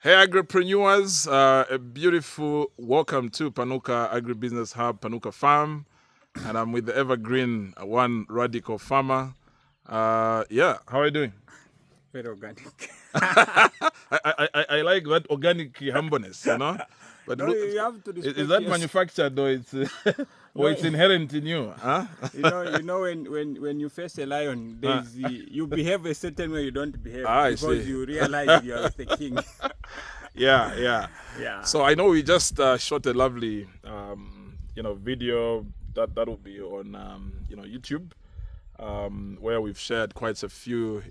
Hey, agripreneurs, a beautiful welcome to Panuka Agribusiness Hub, Panuka Farm. And I'm with the evergreen one radical farmer. Yeah, how are you doing? Very organic. I like that organic humbleness, But No, you have to is respect that yourself. manufactured or it's or No, it's inherent in you? Huh? you know when you face a lion, you behave a certain way. You don't behave I because see. you realize you are with the king. Yeah. Yeah. So I know we just shot a lovely, video that will be on, YouTube, where we've shared quite a few,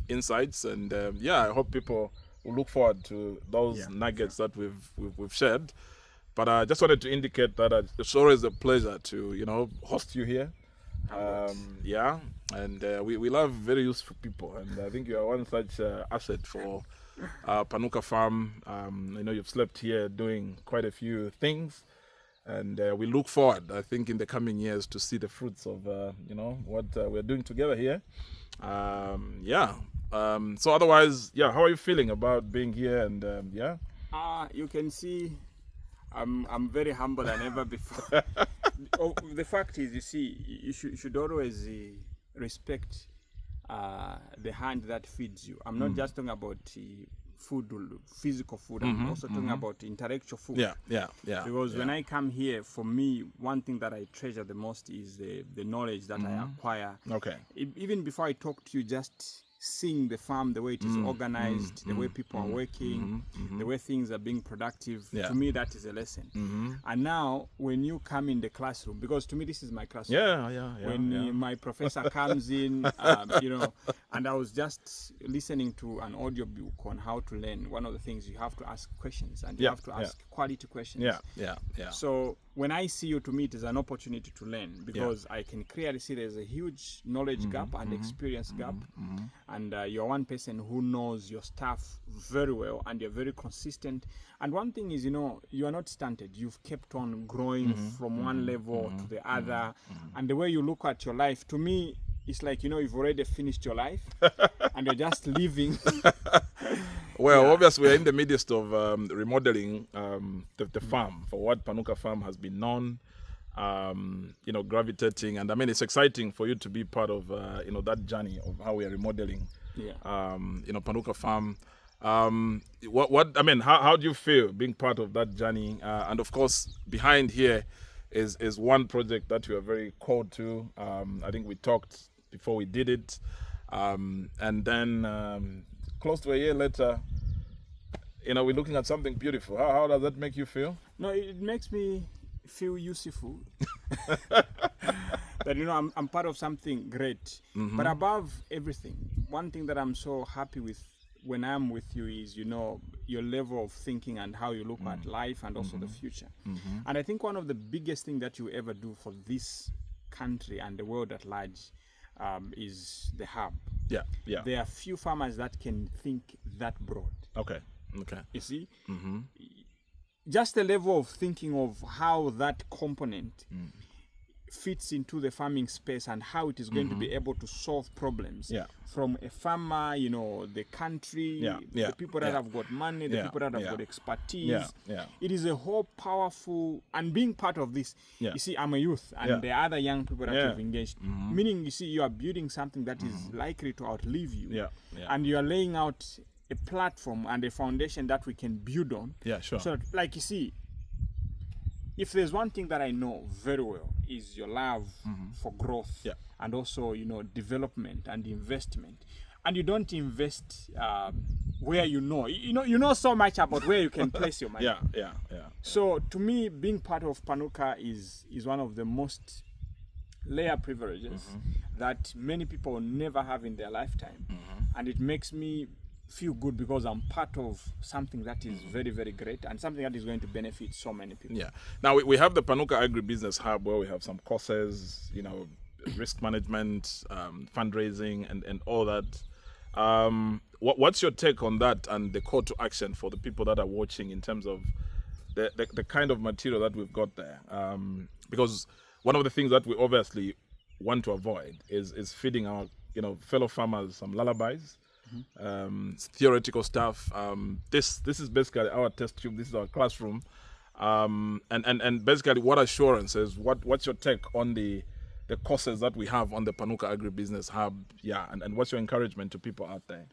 insights, and I hope people will look forward to those Yeah. nuggets that we've shared. But I just wanted to indicate that it's always a pleasure to, host you here. Humbled. Yeah, and we love very useful people, and I think you are one such asset for Panuka Farm. I know you've slept here doing quite a few things, and we look forward, I think, in the coming years to see the fruits of what we're doing together here. Yeah. So otherwise, yeah, how are you feeling about being here? And yeah. You can see I'm very humble than ever before. The fact is, you see, you should always respect the hand that feeds you. I'm not just talking about food, physical food. I'm also talking about intellectual food. Yeah. Because when I come here, for me, one thing that I treasure the most is the knowledge that I acquire. Okay. Even before I talk to you, just seeing the farm, the way it is organized, the way people are working, the way things are being productive, Yeah. to me, that is a lesson. And now, when you come in the classroom, because to me, this is my classroom. Yeah. When my professor comes in, and I was just listening to an audio book on how to learn. One of the things, you have to ask questions, and you have to ask quality questions. Yeah. So when I see you, to me, it is an opportunity to learn, because I can clearly see there's a huge knowledge gap and experience gap. And you're one person who knows your stuff very well, and you're very consistent. And one thing is, you are not stunted. You've kept on growing from one level to the other. And the way you look at your life, to me, it's like, you've already finished your life and you're just living. Well, obviously, we're in the midst of remodeling the farm for what Panuka Farm has been known, gravitating. And I mean, it's exciting for you to be part of, that journey of how we are remodeling, Panuka Farm. How do you feel being part of that journey? And of course, behind here is one project that you are very called to. I think we talked before we did it. And then close to a year later, we're looking at something beautiful. How does that make you feel? No, it makes me feel useful. That, I'm part of something great. But above everything, one thing that I'm so happy with when I'm with you is, your level of thinking and how you look at life and also the future. And I think one of the biggest things that you ever do for this country and the world at large is the hub. Yeah. There are few farmers that can think that broad. Okay. You see, just the level of thinking of how that component fits into the farming space and how it is going to be able to solve problems from a farmer, the country, the people that have got money, the people that have got expertise. It is a whole powerful, and being part of this, you see, I'm a youth, and there are other young people that you've engaged, meaning, you see, you are building something that is likely to outlive you, and you are laying out a platform and a foundation that we can build on. Yeah, sure. So, like, you see, if there's one thing that I know very well, is your love for growth and also, development and investment. And you don't invest where you know so much about where you can place your money. Yeah. So to me, being part of Panuka is one of the most rare privileges that many people never have in their lifetime. And it makes me feel good because I'm part of something that is very, very great and something that is going to benefit so many people. Yeah. Now we have the Panuka Agribusiness Hub, where we have some courses, risk management, fundraising, and all that. What's your take on that and the call to action for the people that are watching in terms of the kind of material that we've got there? Because one of the things that we obviously want to avoid is feeding our fellow farmers some lullabies. theoretical stuff. This is basically our test tube. This is our classroom. And basically, what assurances? What's your take on the courses that we have on the Panuka Agribusiness Hub? Yeah, and what's your encouragement to people out there?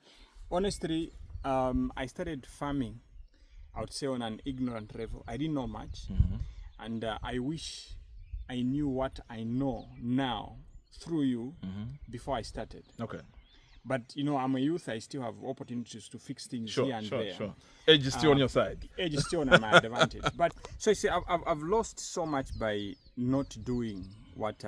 Honestly, I started farming, I would say, on an ignorant level. I didn't know much, and I wish I knew what I know now through you before I started. Okay. But I'm a youth. I still have opportunities to fix things here and there. Sure. Age is still on your side. Age is still on my advantage. But so you see, I've lost so much by not doing what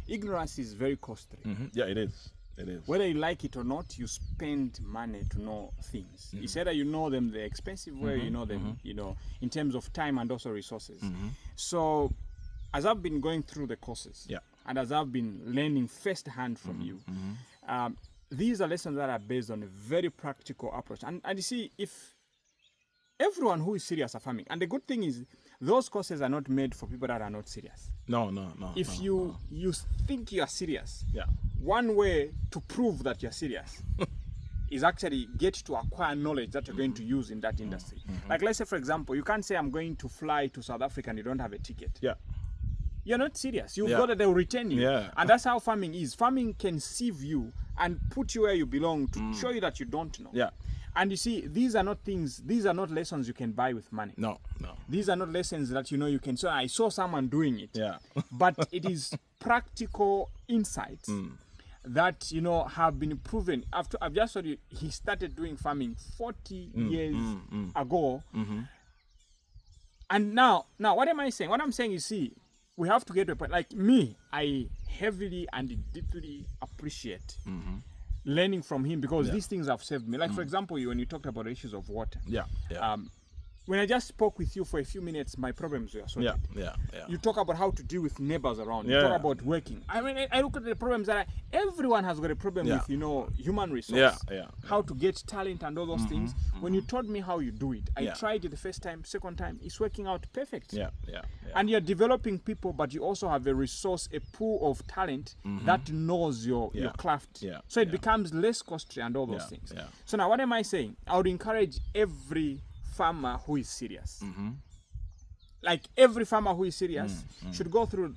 ignorance is very costly. Yeah, it is. It is. Whether you like it or not, you spend money to know things. It's either you know them the expensive way, you know them, in terms of time and also resources. So as I've been going through the courses, and as I've been learning firsthand from you, these are lessons that are based on a very practical approach. And you see, if everyone who is serious at farming, and the good thing is, those courses are not made for people that are not serious. No. If you think you are serious, yeah, one way to prove that you're serious is actually get to acquire knowledge that you're going to use in that industry. Like, let's say, for example, you can't say I'm going to fly to South Africa and you don't have a ticket. Yeah. You're not serious. You've got that, they'll return you. Yeah. And that's how farming is. Farming can sieve you and put you where you belong to show you that you don't know. Yeah. And you see, these are not lessons you can buy with money. No. These are not lessons that you can say, I saw someone doing it. Yeah. But it is practical insights that, have been proven. I've just told you, he started doing farming 40 years ago. And now, what am I saying? What I'm saying is, see, we have to get to a point. Like me, I heavily and deeply appreciate learning from him because these things have saved me. Like, for example, when you talked about the issues of water. When I just spoke with you for a few minutes, my problems were sorted. Yeah. You talk about how to deal with neighbors around. You talk about working. I mean, I look at the problems that everyone has got a problem with, human resource. How to get talent and all those things. When you told me how you do it, I tried it the first time, second time. It's working out perfect. Yeah. And you're developing people, but you also have a pool of talent that knows your craft. So it becomes less costly and all those things. So now, what am I saying? I would encourage every farmer who is serious. Like every farmer who is serious should go through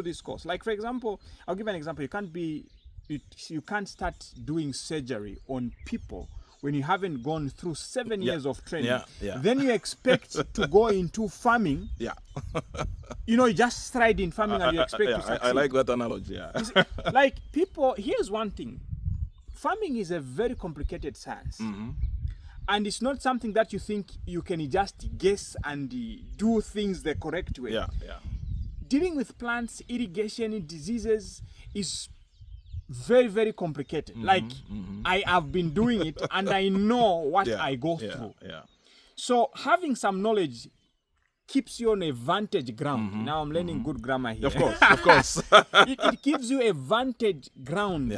this course. Like, for example, I'll give an example. You can't start doing surgery on people when you haven't gone through 7 years of training. Then you expect to go into farming. You just stride in farming and you expect to succeed. I like that analogy. Like, people, here's one thing. Farming is a very complicated science. And it's not something that you think you can just guess and do things the correct way. Dealing with plants, irrigation, diseases is very, very complicated. I have been doing it and I know what I go through. So having some knowledge keeps you on a vantage ground. Now I'm learning good grammar here. Of course. It gives you a vantage ground.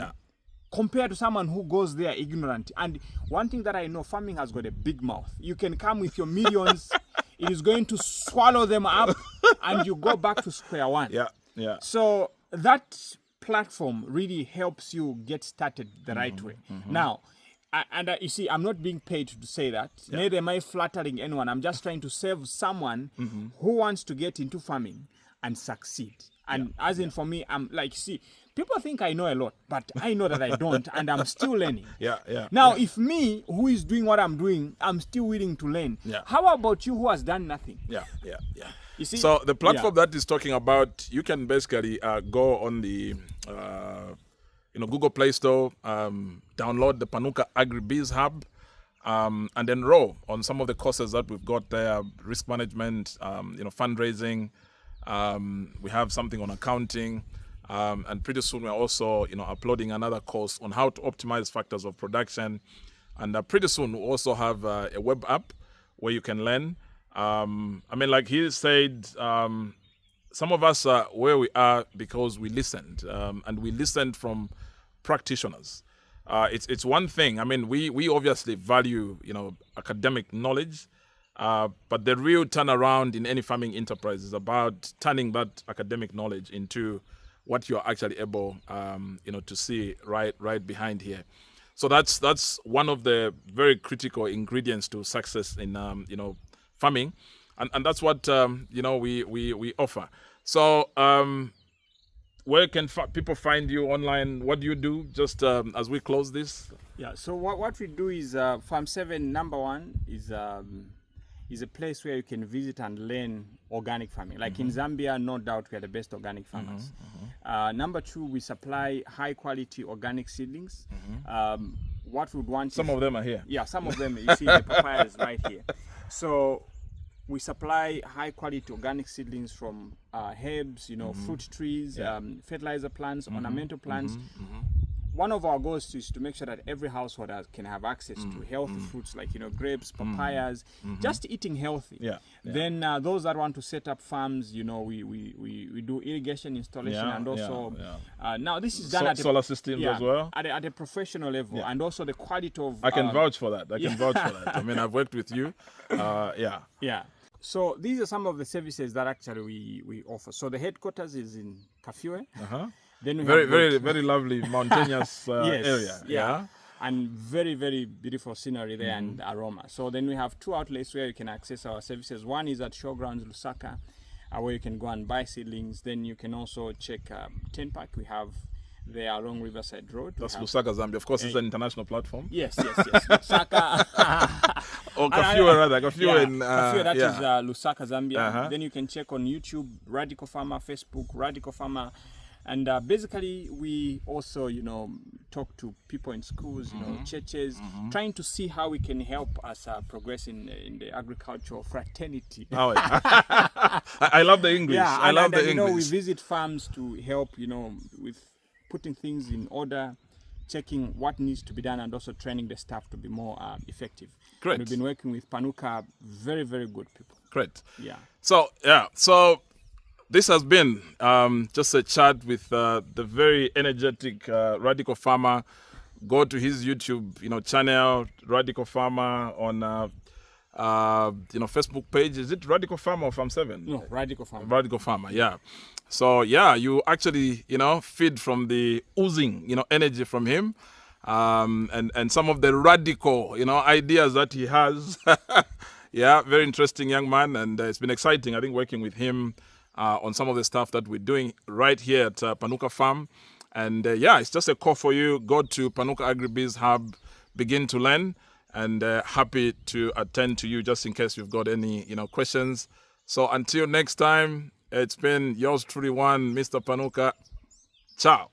Compared to someone who goes there ignorant. And one thing that I know, farming has got a big mouth. You can come with your millions, it is going to swallow them up, and you go back to square one. So that platform really helps you get started the right way. Now, you see, I'm not being paid to say that. Neither am I flattering anyone. I'm just trying to serve someone who wants to get into farming and succeed. And as in for me, I'm like, see, people think I know a lot, but I know that I don't, and I'm still learning. Now, if me, who is doing what I'm doing, I'm still willing to learn. How about you who has done nothing? You see? So the platform that is talking about, you can basically go on the Google Play Store, download the Panuka Agribiz Hub, and enroll on some of the courses that we've got there: risk management, fundraising. We have something on accounting. And pretty soon we're also, uploading another course on how to optimize factors of production. And pretty soon we'll also have a web app where you can learn. Like he said, some of us are where we are because we listened, and we listened from practitioners. It's one thing. We obviously value, academic knowledge, but the real turnaround in any farming enterprise is about turning that academic knowledge into what you're actually able, to see right behind here. So that's one of the very critical ingredients to success in, farming, and that's what we offer. So where can people find you online? What do you do? Just as we close this. Yeah. So what we do is Farm 7 number one is a place where you can visit and learn organic farming. Like in Zambia, no doubt we are the best organic farmers. Number two, we supply high quality organic seedlings. What we would want Some of them are here. Yeah, some of them, you see the papayas right here. So we supply high quality organic seedlings from herbs, fruit trees, fertilizer plants, ornamental plants. One of our goals is to make sure that every household can have access to healthy fruits like grapes, papayas, just eating healthy. Then those that want to set up farms, we do irrigation installation and also now this is done at solar systems as well at a professional level, and also the quality of I can vouch for that. I mean, I've worked with you. So these are some of the services that actually we offer. So the headquarters is in Kafue. Then we very lovely mountainous area. Yeah. And very, very beautiful scenery there and aroma. So then we have two outlets where you can access our services. One is at Showgrounds Lusaka, where you can go and buy seedlings. Then you can also check Ten Park. We have there along Riverside Road. That's Lusaka, Zambia. Of course, it's an international platform. Yes. Lusaka. Or Kafue, rather. Kafue in... Kafue, is Lusaka, Zambia. Then you can check on YouTube, Radical Farmer, Facebook, Radical Farmer. And basically, we also, talk to people in schools, churches, trying to see how we can help us progress in the agricultural fraternity. Oh, yeah. I love the English. I love the English. We visit farms to help, with putting things in order, checking what needs to be done, and also training the staff to be more effective. Great. And we've been working with Panuka, very, very good people. Great. Yeah. So this has been just a chat with the very energetic Radical Farmer. Go to his YouTube, channel, Radical Farmer, on Facebook page. Is it Radical Farmer or Farm 7? No, Radical Farmer. Radical Farmer, yeah. So you actually feed from the oozing energy from him, and some of the radical ideas that he has. Yeah, very interesting young man, and it's been exciting, I think, working with him on some of the stuff that we're doing right here at Panuka Farm. And it's just a call for you. Go to Panuka Agribiz Hub, begin to learn, and happy to attend to you just in case you've got any questions. So until next time, it's been yours truly, Mr Panuka. Ciao.